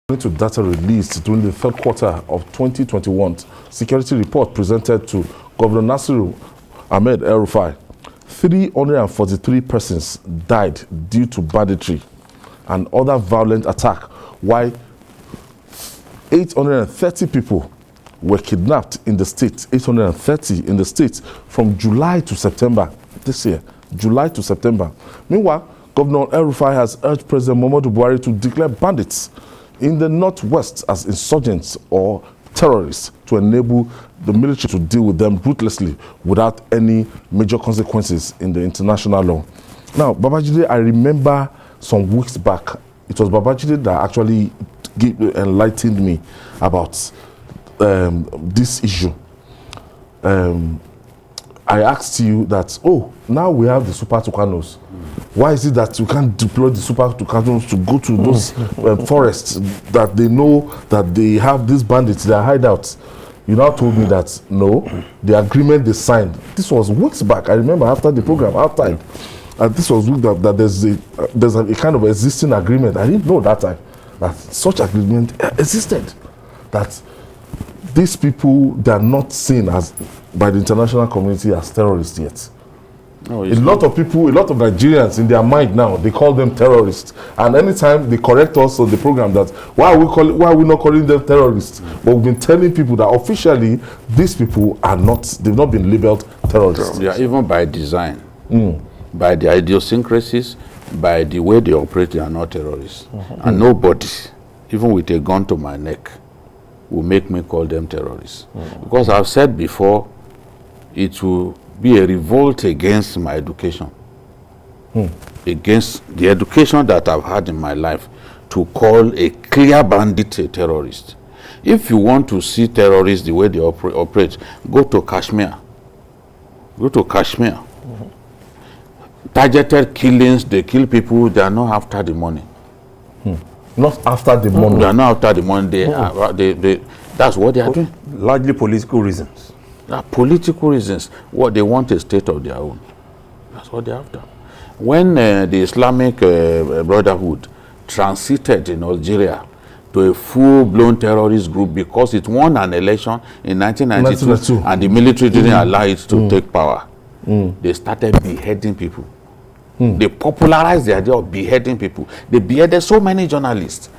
According to data released during the third quarter of 2021, security report presented to Governor Nasir El-Rufai, 343 persons died due to banditry and other violent attack, while 830 people were kidnapped in the state, 830 in the state from July to September this year, July to September. Meanwhile, Governor El-Rufai has urged President Muhammadu Buhari to declare bandits in the northwest as insurgents or terrorists to enable the military to deal with them ruthlessly without any major consequences in the international law. Now, Babajide, I remember some weeks back, it was Babajide that actually enlightened me about this issue. I asked you that, now we have the Super Tucanos. Why is it that you can't deploy the Super Tucanos to go to those forests that they know that they have these bandits, their hideouts? You now told me that, no, the agreement they signed, this was weeks back. I remember after the program, outside, and this was that there's a kind of existing agreement. I didn't know that time that such agreement existed, that these people, they are not seen as by the international community as terrorists yet. No, a lot of people, a lot of Nigerians in their mind now, they call them terrorists. And anytime they correct us on the program that why are we not calling them terrorists? But we've been telling people that officially these people are not, they've not been labeled terrorists. Yeah, even by design, by the idiosyncrasies, by the way they operate, they are not terrorists. And nobody, even with a gun to my neck, will make me call them terrorists. Because I've said before, it will be a revolt against my education, against the education that I've had in my life, to call a clear bandit a terrorist. If you want to see terrorists the way they operate, go to Kashmir. Go to Kashmir. Targeted killings, they kill people, they are not after the money. Not after the money. They are not after the money. That's what they are doing. Largely political reasons. Political reasons. What they want a state of their own. That's what they're after. When the Islamic Brotherhood transited in Algeria to a full-blown terrorist group because it won an election in 1992 and the military didn't allow it to take power, they started beheading people. They popularized the idea of beheading people. They beheaded so many journalists.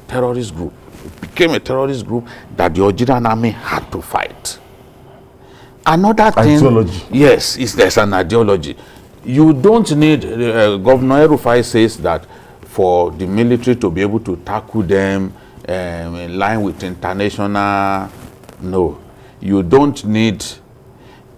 Terrorist group. It became a terrorist group that the Algerian army had to fight. Another thing, ideology. Yes, there's an ideology. You don't need, Governor El-Rufai says that for the military to be able to tackle them in line with international, no. You don't need,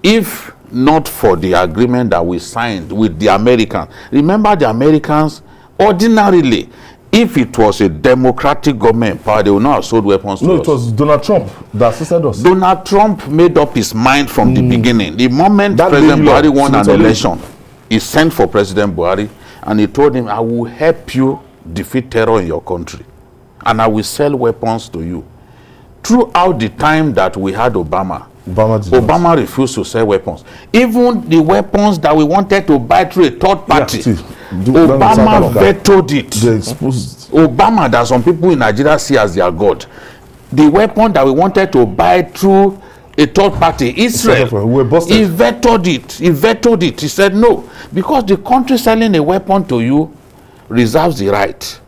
if not for the agreement that we signed with the Americans. Remember, the Americans, ordinarily, if it was a democratic government power, they would not have sold weapons to us. No, it was Donald Trump that assisted us. Donald Trump made up his mind from the beginning. The moment President Buhari won an election, he sent for President Buhari and he told him, I will help you defeat terror in your country and I will sell weapons to you. Throughout the time that we had Obama refused to sell weapons. Even the weapons that we wanted to buy through a third party, Obama vetoed it. Obama, that some people in Nigeria see as their God. The weapon that we wanted to buy through a third party, Israel, he vetoed it. He vetoed it. He said no, because the country selling a weapon to you reserves the right.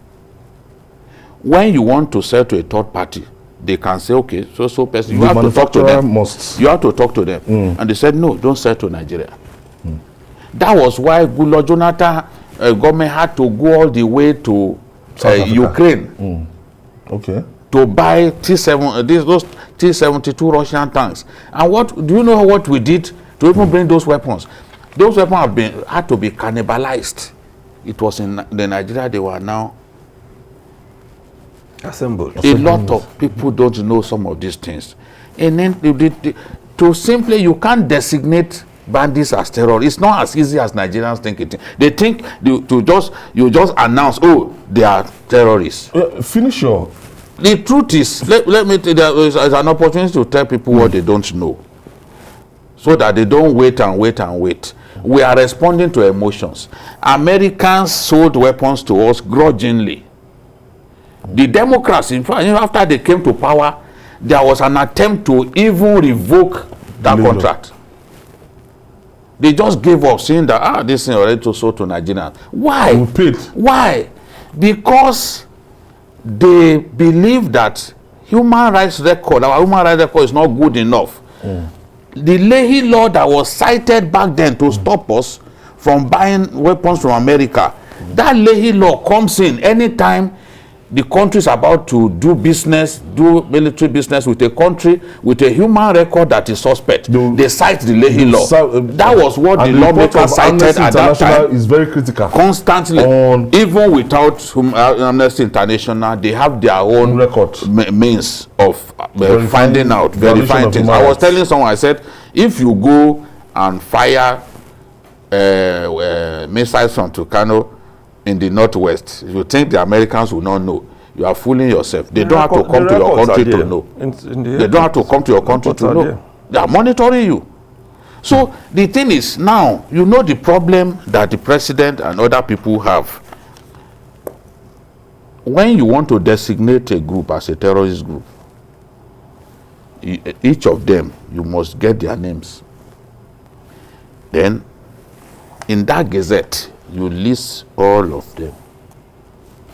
When you want to sell to a third party, they can say, okay, so person, you have to talk to them. You have to talk to them. And they said, no, don't sell to Nigeria. That was why Goodluck Jonathan government had to go all the way to Ukraine to buy those T-72 Russian tanks. And what do you know what we did to even bring those weapons? Those weapons had to be cannibalized. It was in the Nigeria they were now assembled. A lot of people don't know some of these things. And then to simply, you can't designate bandits as terror. It's not as easy as Nigerians think it. They think you just announce, oh, they are terrorists. Finish your. The truth is, let me tell you, there's an opportunity to tell people what they don't know, so that they don't wait and wait and wait. We are responding to emotions. Americans sold weapons to us grudgingly. The Democrats, in fact, after they came to power, there was an attempt to even revoke that contract. They just gave up, saying that this thing already to sold to Nigerians. Why? We paid. Why? Because they believe that our human rights record is not good enough. The Leahy law that was cited back then to stop us from buying weapons from America, that Leahy law comes in anytime the country is about to do military business with a country with a human record that is suspect. They cite the Leahy law. That was what the lawmakers cited at that time. Is very critical. Constantly, even without Amnesty International, they have their own record means of finding out, verifying things. I was telling someone, I said, if you go and fire missiles from Tucano in the northwest, you think the Americans will not know, you are fooling yourself. They don't have to come to your country to know. They don't have to come to your country to know. They are monitoring you. So the thing is, now you know the problem that the president and other people have. When you want to designate a group as a terrorist group, each of them, you must get their names. Then in that gazette, you list all of them.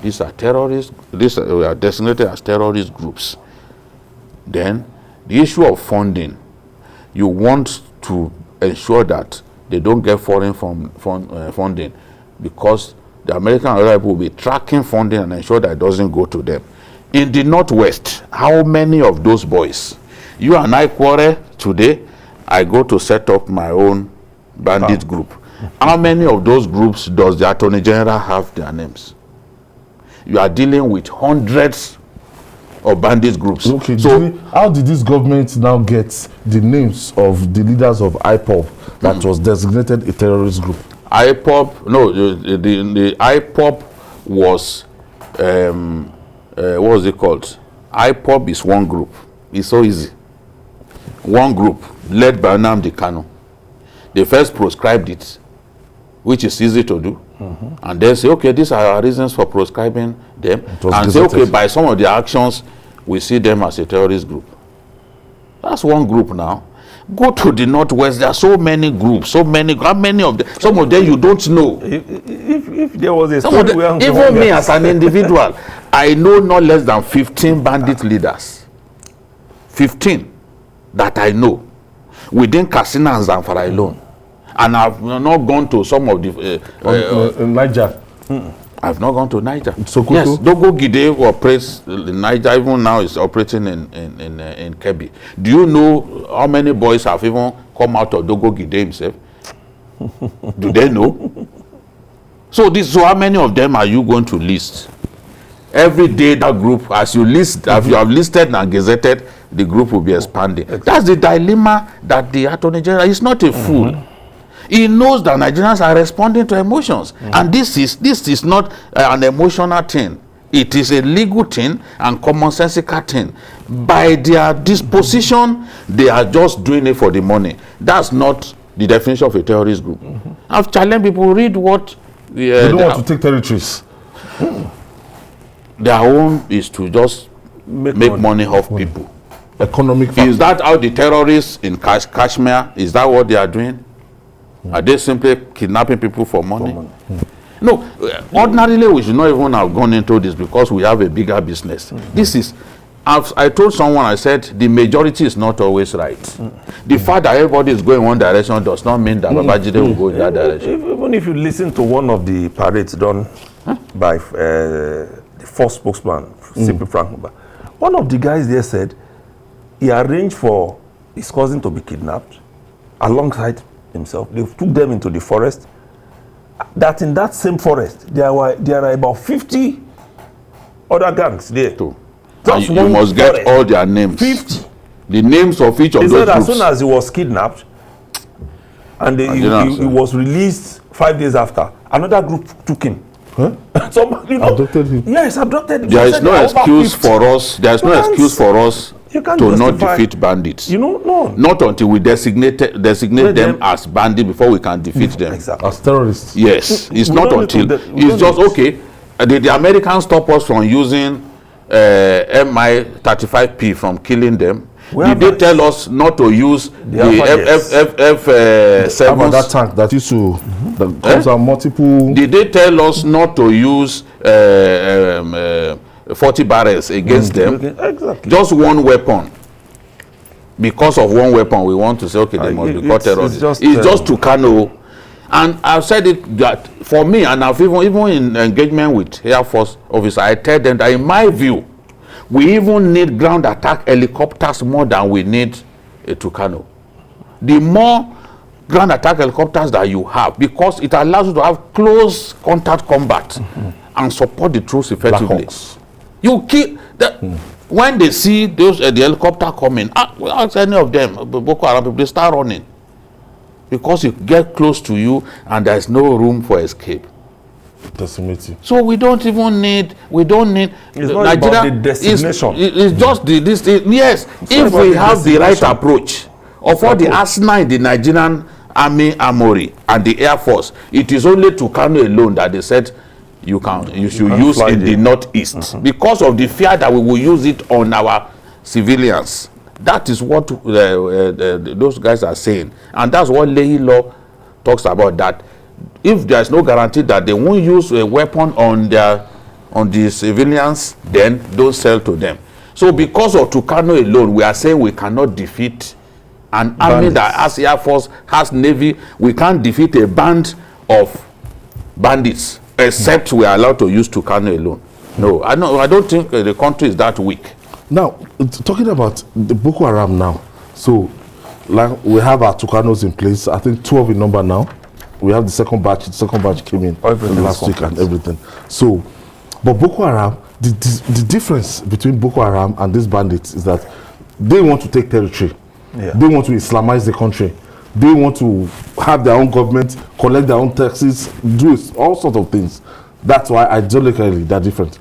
These are terrorists. These are designated as terrorist groups. Then the issue of funding, you want to ensure that they don't get foreign funding, because the American and other people will be tracking funding and ensure that it doesn't go to them. In the northwest, how many of those boys? You and I quarrel today. I go to set up my own bandit group. How many of those groups does the Attorney General have their names? You are dealing with hundreds of bandit groups. Okay, so how did this government now get the names of the leaders of IPOB that was designated a terrorist group? IPOB, no, the IPOB was, what was it called? IPOB is one group. It's so easy. One group led by Nnamdi Kanu. They first proscribed it, which is easy to do, and then say, okay, these are our reasons for proscribing them, and say, okay, by some of their actions, we see them as a terrorist group. That's one group now. Go to the northwest, there are so many groups, so many, how many of them, some of them you don't know. If there was a story even me as an individual, I know not less than 15 bandit leaders. 15 that I know within Katsina and Zamfara alone. And I've not gone to some of the Niger. I've not gone to Niger. Sokoto. Yes, Dogo Gide operates in Niger. Even now is operating in Kebbi. Do you know how many boys have even come out of Dogo Gide himself? Do they know? So how many of them are you going to list? Every day that group, as you list, if you have listed and gazetted, the group will be expanding. That's the dilemma that the Attorney General is not a fool. He knows that Nigerians are responding to emotions, and this is not an emotional thing. It is a legal thing and commonsensical thing. By their disposition, they are just doing it for the money. That's not the definition of a terrorist group. I've challenged people, read what they don't want to take territories. Their own is to just make money off people. Economic factor. Is that how the terrorists in Kashmir, is that what they are doing? Are they simply kidnapping people for money? No, ordinarily we should not even have gone into this because we have a bigger business. This is, I told someone, I said, the majority is not always right. The fact that everybody is going one direction does not mean that Babajide will go in that direction. Even if you listen to one of the parades done by the first spokesman, CP Frank, one of the guys there said he arranged for his cousin to be kidnapped alongside himself. They took them into the forest. That in that same forest, there are about 50 other gangs there. Just you must get all their names. 50. The names of each of those groups. As soon as he was kidnapped, and he was released 5 days after, another group took him. Abducted him. Yes, abducted him. There is no excuse for us. There is no excuse for us to not defeat bandits. No. Not until we designate them as bandits before we can defeat them. Exactly. As terrorists. Yes, it's not until it's just okay. Did the Americans stop us from using MI-35P from killing them? Did they tell us not to use the F-7? About that tank that used to that comes out multiple. Did they tell us not to use 40 barrels against them? Exactly. Just one weapon. Because of one weapon, we want to say, okay, they must be caught terrorists. It's just Tucano. And I've said it that for me, and I've even in engagement with Air Force officers, I tell them that in my view, we even need ground attack helicopters more than we need a Tucano. The more ground attack helicopters that you have, because it allows you to have close contact combat and support the troops effectively. You keep that. When they see those the helicopter coming, ask any of them, Boko Haram people, they start running. Because it get close to you and there's no room for escape. So we don't need it's not about the destination. It's just this yes, if we have the right approach of all the arsenal in the Nigerian Army Armory and the Air Force, it is only Tucano alone that they said you should use in the northeast because of the fear that we will use it on our civilians. That is what those guys are saying, and that's what Lehi law talks about. That if there is no guarantee that they won't use a weapon on the civilians, then don't sell to them. So because of Tucano alone, we are saying we cannot defeat an army that has Air Force, has Navy. We can't defeat a band of bandits except we are allowed to use Tucano alone. No, I don't think the country is that weak. Now, talking about the Boko Haram now, so like we have our Tucanos in place. I think 12 in number now. We have the second batch. The second batch came in last week and everything. So, but Boko Haram, the difference between Boko Haram and these bandits is that they want to take territory. Yeah. They want to Islamize the country. They want to have their own government, collect their own taxes, do all sorts of things. That's why ideologically they're different.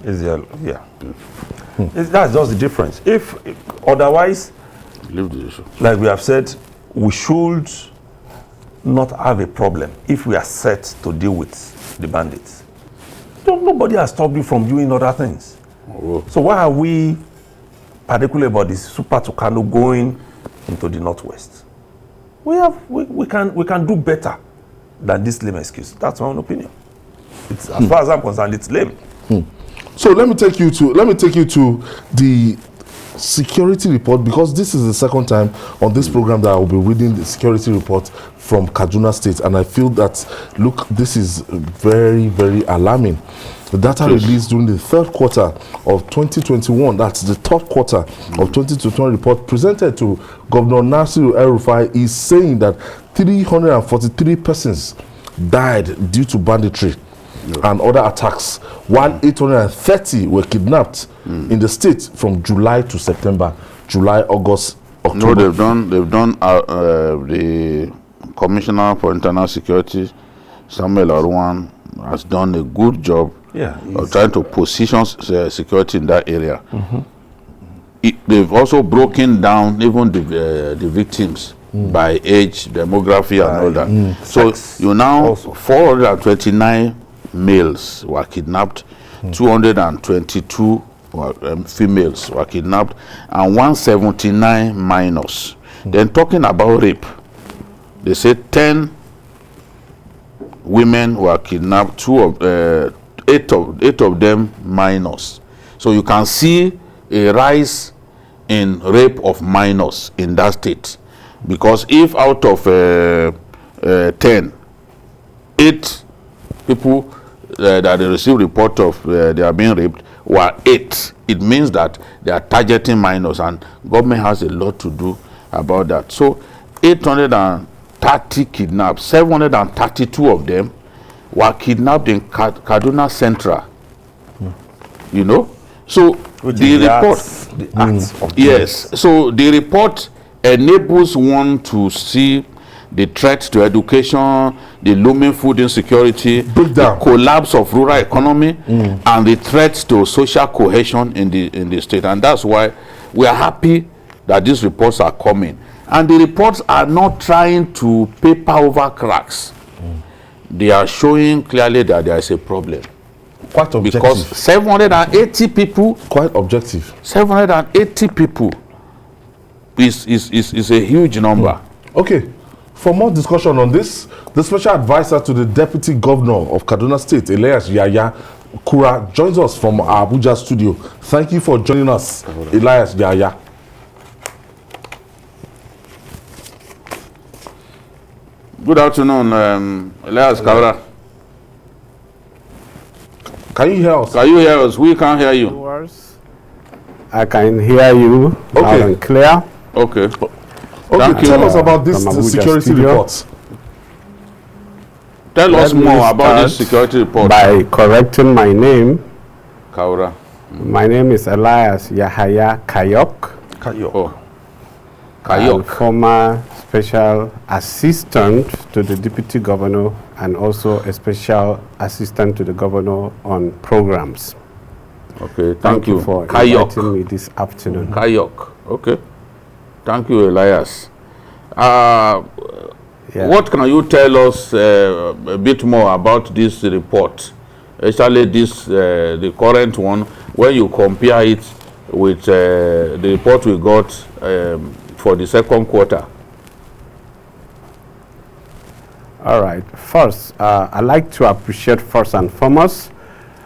That's just the difference. If otherwise, like we have said, we should not have a problem if we are set to deal with the bandits. Nobody has stopped you from doing other things. So why are we particularly about this Super Tucano going into the northwest? We can do better than this lame excuse. That's my own opinion. It's, as far as I'm concerned, it's lame. So let me take you to the security report, because this is the second time on this program that I will be reading the security report from Kaduna State, and I feel that, look, this is very, very alarming. The data released during the third quarter of 2021, that's the third quarter of 2021 report presented to Governor Nasir El-Rufai, is saying that 343 persons died due to banditry and other attacks, while 830 were kidnapped in the state from July to September, July, August, October. No, they've done the Commissioner for Internal Security, Samuel Aruwan, has done a good job of trying to position security in that area. They've also broken down even the victims by age, demography, and all that. So you now also 429 males were kidnapped, 222 females were kidnapped, and 179 minors. Then talking about rape, they say 10 women were kidnapped, 8 of them minors. So you can see a rise in rape of minors in that state, because if out of 10, 8 people that they received report of they are being raped were 8, it means that they are targeting minors, and government has a lot to do about that. So 830 kidnapped, 732 of them were kidnapped in Kaduna Central. You know, so the report, so the report enables one to see the threat to education, the looming food insecurity, the collapse of rural economy, and the threats to social cohesion in the state. And that's why we are happy that these reports are coming. And the reports are not trying to paper over cracks. They are showing clearly that there is a problem. Quite objective. Because 780 people. Quite objective. 780 people is a huge number. Okay. For more discussion on this, the special advisor to the Deputy Governor of Kaduna State, Elias Yaya Kura, joins us from our Abuja studio. Thank you for joining us, Elias Yaya. Good afternoon, Elias Kura. Can you hear us? Can you hear us? We can't hear you. I can hear you loud and clear. Okay. Okay, tell us about this security report. Tell us more about this security report. By correcting my name. Kaura. My name is Elias Yahaya Kayok. Oh. Kayok. Former special assistant to the deputy governor and also a special assistant to the governor on programs. Okay, thank you for inviting me this afternoon. Kayok. Okay. Thank you, Elias. What can you tell us a bit more about this report, especially this the current one, when you compare it with the report we got for the second quarter? All right. First, I'd like to appreciate first and foremost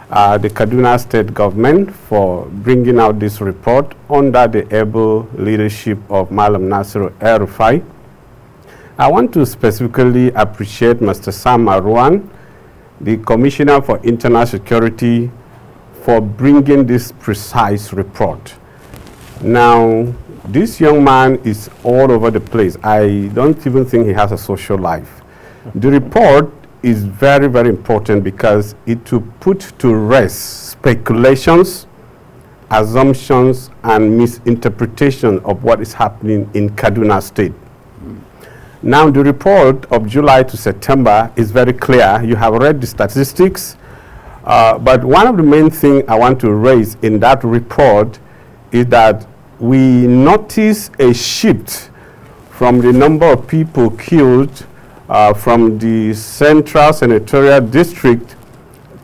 the Kaduna State government for bringing out this report under the able leadership of Malam Nasir El-Rufai. I want to specifically appreciate Mr. Sam Aruwan, the Commissioner for Internal Security, for bringing this precise report. Now, this young man is all over the place. I don't even think he has a social life. The report is very, very important because it will put to rest speculations, assumptions, and misinterpretation of what is happening in Kaduna State. Now, the report of July to September is very clear. You have read the statistics, but one of the main things I want to raise in that report is that we notice a shift from the number of people killed from the central senatorial district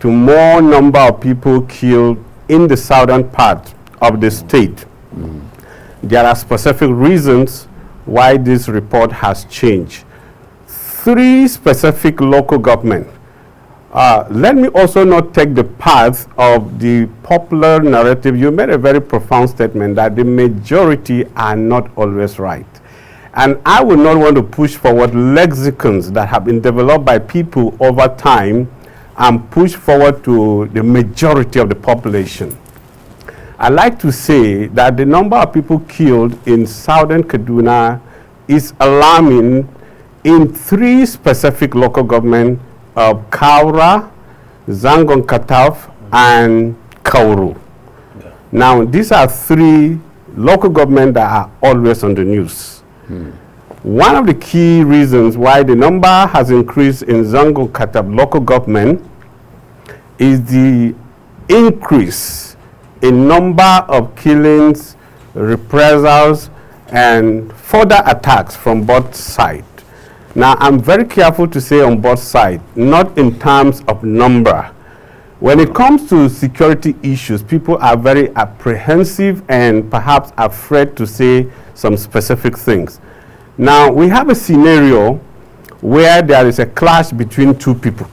to more number of people killed in the southern part of the state. There are specific reasons why this report has changed. 3 specific local government. Let me also not take the path of the popular narrative. You made a very profound statement that the majority are not always right. And I would not want to push forward lexicons that have been developed by people over time and push forward to the majority of the population. I like to say that the number of people killed in southern Kaduna is alarming in 3 specific local government of Kaura, Zangon Kataf, and Kauru. Now, these are 3 local government that are always on the news. One of the key reasons why the number has increased in Zangon Kataf local government is the increase in number of killings, reprisals, and further attacks from both sides. Now, I'm very careful to say on both sides, not in terms of number. When it comes to security issues, people are very apprehensive and perhaps afraid to say some specific things. Now, we have a scenario where there is a clash between 2 people.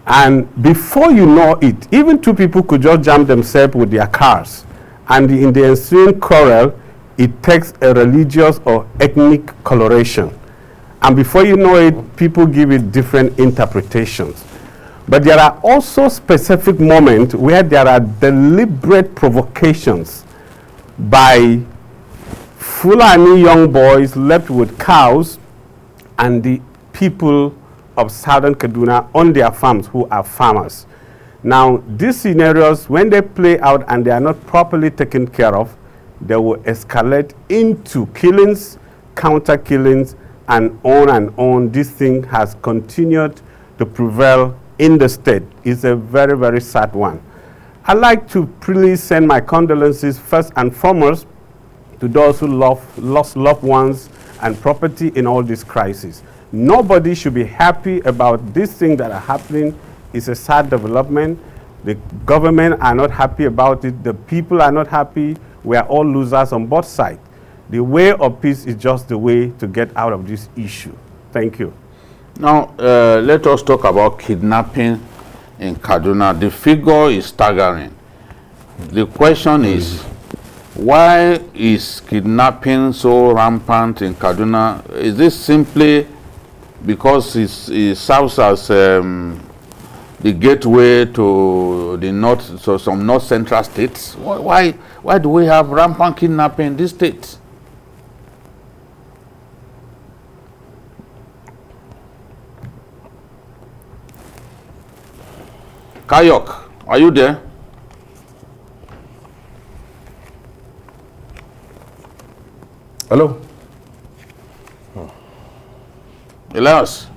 And before you know it, even 2 people could just jam themselves with their cars. And in the ensuing quarrel, it takes a religious or ethnic coloration. And before you know it, people give it different interpretations. But there are also specific moments where there are deliberate provocations by Fulani young boys left with cows and the people of southern Kaduna on their farms who are farmers. Now, these scenarios, when they play out and they are not properly taken care of, they will escalate into killings, counter killings, and on. This thing has continued to prevail in the state. It's a very, very sad one. I'd like to please send my condolences first and foremost to those who lost loved ones and property in all this crisis. Nobody should be happy about this thing that are happening. It's a sad development, The government are not happy about it. The people are not happy. We are all losers on both sides. The way of peace is just the way to get out of this issue. Thank you. Now, let us talk about kidnapping in Kaduna. The figure is staggering. The question is, why is kidnapping so rampant in Kaduna? Is this simply because it serves as the gateway to the north, so some north central states? Why do we have rampant kidnapping in these states? Kayok, are you there? Hello? Elias?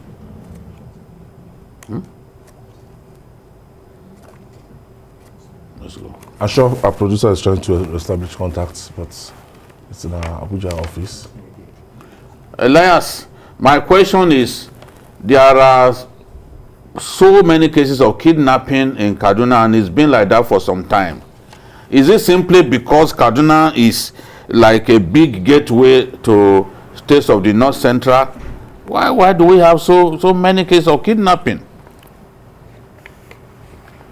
Let's go. I'm sure our producer is trying to establish contacts, but it's in our Abuja office. Elias, my question is, there are so many cases of kidnapping in Kaduna, and it's been like that for some time. Is it simply because Kaduna is like a big gateway to states of the North Central? Why do we have so many cases of kidnapping?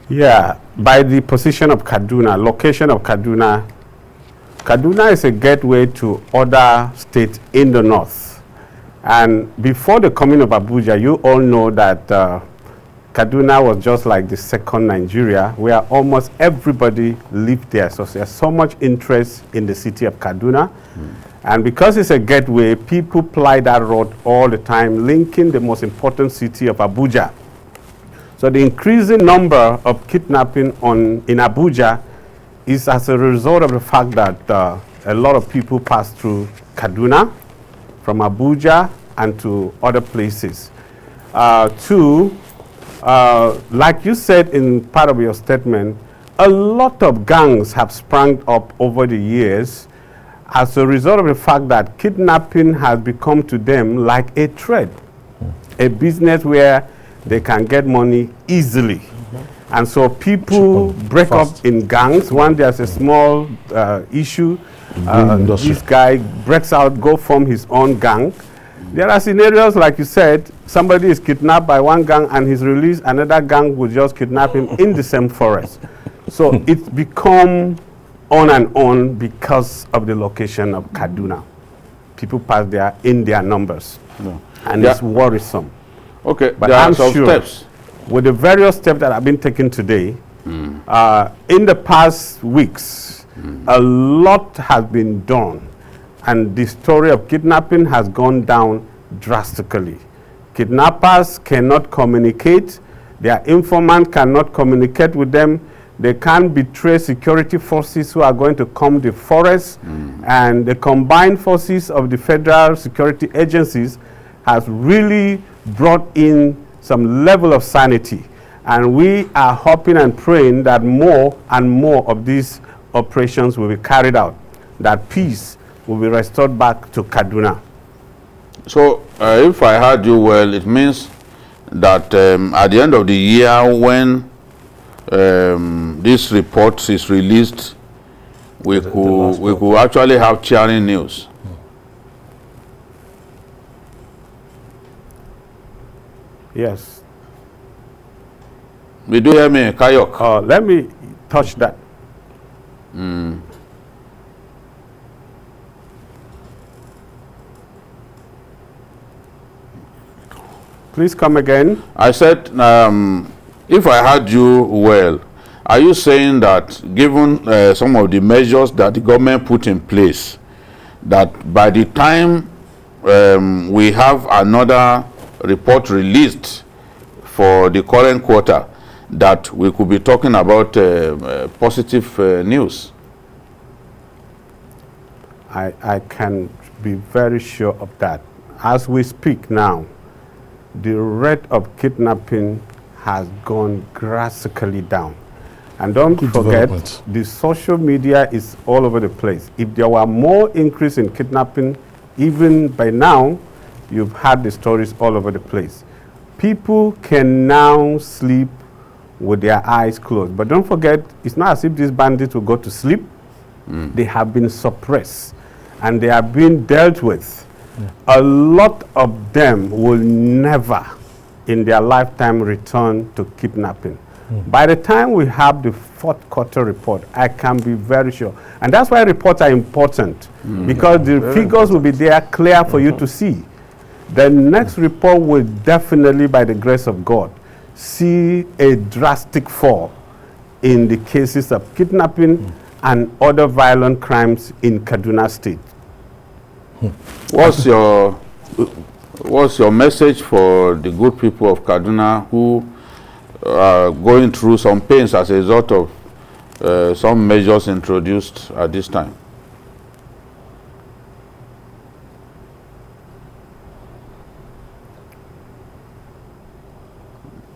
Yeah, by the position of Kaduna, location of Kaduna, Kaduna is a gateway to other states in the north. And before the coming of Abuja, you all know that Kaduna was just like the second Nigeria, where almost everybody lived there. So there's so much interest in the city of Kaduna. And because it's a gateway, people ply that road all the time, linking the most important city of Abuja. So the increasing number of kidnapping in Abuja is as a result of the fact that a lot of people pass through Kaduna from Abuja and to other places. Like you said in part of your statement, a lot of gangs have sprung up over the years as a result of the fact that kidnapping has become to them like a trade, a business where they can get money easily. And so people break up in gangs. When there's a small issue, this guy breaks out, go form his own gang. There are scenarios, like you said, somebody is kidnapped by one gang and he's released, another gang will just kidnap him in the same forest. So it's become on and on because of the location of Kaduna. People pass there in their numbers. And it's worrisome. Okay, but there I'm are some sure steps. With the various steps that have been taken today, in the past weeks, a lot has been done. And the story of kidnapping has gone down drastically. Kidnappers cannot communicate. Their informant cannot communicate with them. They can't betray security forces who are going to comb the forest. And the combined forces of the federal security agencies has really brought in some level of sanity. And we are hoping and praying that more and more of these operations will be carried out, that peace will be restored back to Kaduna. So, if I heard you well, it means that at the end of the year, when this report is released, we could actually have cheering news. Yes. Did you hear me, Kayok? Let me touch that. Please come again. I said, if I heard you well, are you saying that given some of the measures that the government put in place, that by the time we have another report released for the current quarter, that we could be talking about positive news? I can be very sure of that. As we speak now, the rate of kidnapping has gone drastically down. And don't forget, the social media is all over the place. If there were more increase in kidnapping, even by now, you've had the stories all over the place. People can now sleep with their eyes closed. But don't forget, it's not as if these bandits will go to sleep. They have been suppressed and they are being dealt with. A lot of them will never in their lifetime return to kidnapping. By the time we have the fourth quarter report, I can be very sure. And that's why reports are important, because the figures will be there clear for you to see. The next report will definitely, by the grace of God, see a drastic fall in the cases of kidnapping and other violent crimes in Kaduna State. What's your message for the good people of Kaduna who are going through some pains as a result of some measures introduced at this time?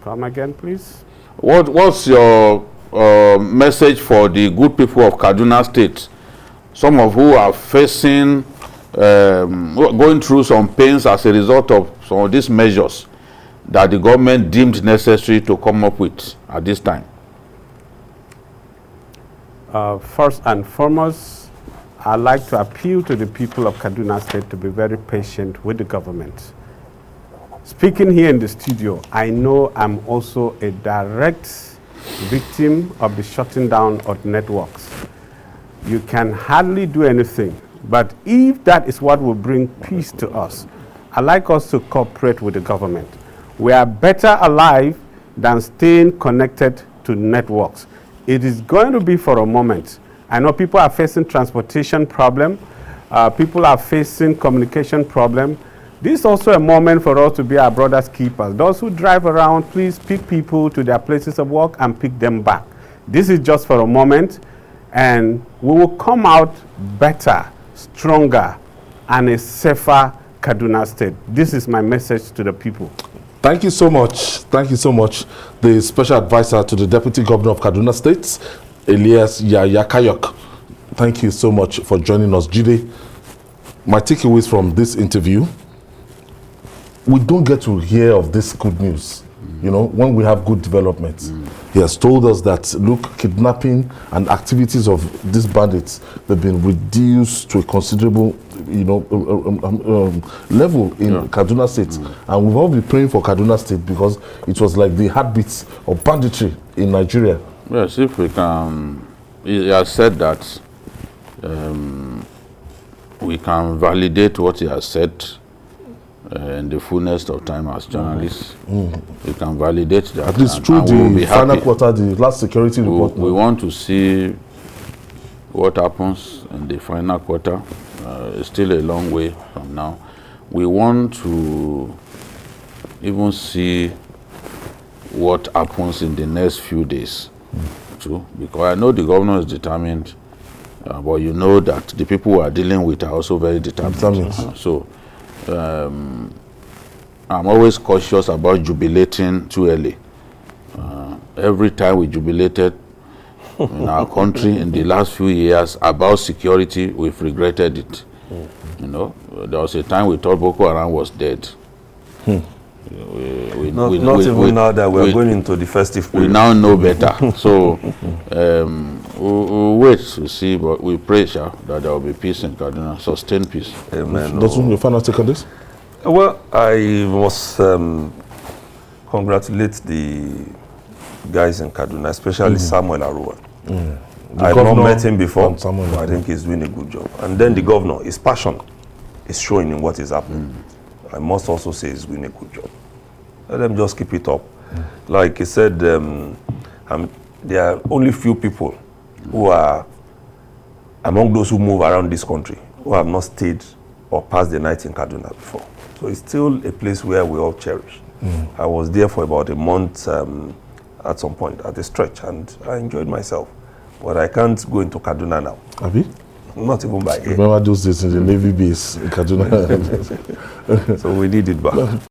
Come again, please. What's your message for the good people of Kaduna State, some of who are facing, going through some pains as a result of some of these measures that the government deemed necessary to come up with at this time? First and foremost, I'd like to appeal to the people of Kaduna State to be very patient with the government. Speaking here in the studio, I know I'm also a direct victim of the shutting down of networks. You can hardly do anything, but if that is what will bring peace to us, I'd like us to cooperate with the government. We are better alive than staying connected to networks. It is going to be for a moment. I know people are facing transportation problem. People are facing communication problem. This is also a moment for us to be our brother's keepers. Those who drive around, please pick people to their places of work and pick them back. This is just for a moment, and we will come out better, stronger, and a safer Kaduna State. This is my message to the people. Thank you so much. Thank you so much. The special advisor to the Deputy Governor of Kaduna State, Elias Yayakayok. Thank you so much for joining us, Jide. My takeaways from this interview: we don't get to hear of this good news, you know, when we have good developments. He has told us that, look, kidnapping and activities of these bandits, they've been reduced to a considerable, you know, level in Kaduna State. And we've all been praying for Kaduna State because it was like the heartbeats of banditry in Nigeria. Yes, if we can, he has said that we can validate what he has said in the fullness of time as journalists. We can validate that. At least through the final quarter, the last security report. We want to see what happens in the final quarter. It's still a long way from now. We want to even see what happens in the next few days too, because I know the governor is determined, but you know that the people we are dealing with are also very determined. So I'm always cautious about jubilating too early. Every time we jubilated in our country in the last few years about security, we've regretted it. You know, there was a time we thought Boko Haram was dead. Not even now that we're going into the festive period. We now know better. So we'll wait to see, but we pray that there will be peace in Kaduna, sustained peace. Amen. Doesn't your final take on this? Well, I must congratulate the guys in Kaduna, especially Samuel Aruwan. I've not met him before, but I think he's doing a good job. And then the governor, his passion is showing in what is happening. I must also say he's doing a good job. Let them just keep it up. Like he said, there are only few people who are among those who move around this country who have not stayed or passed the night in Kaduna before. So it's still a place where we all cherish. I was there for about a month at some point, at a stretch, and I enjoyed myself. But I can't go into Kaduna now. Have you? Not even by air. Remember those days in the Navy base in Kaduna? So we need it back.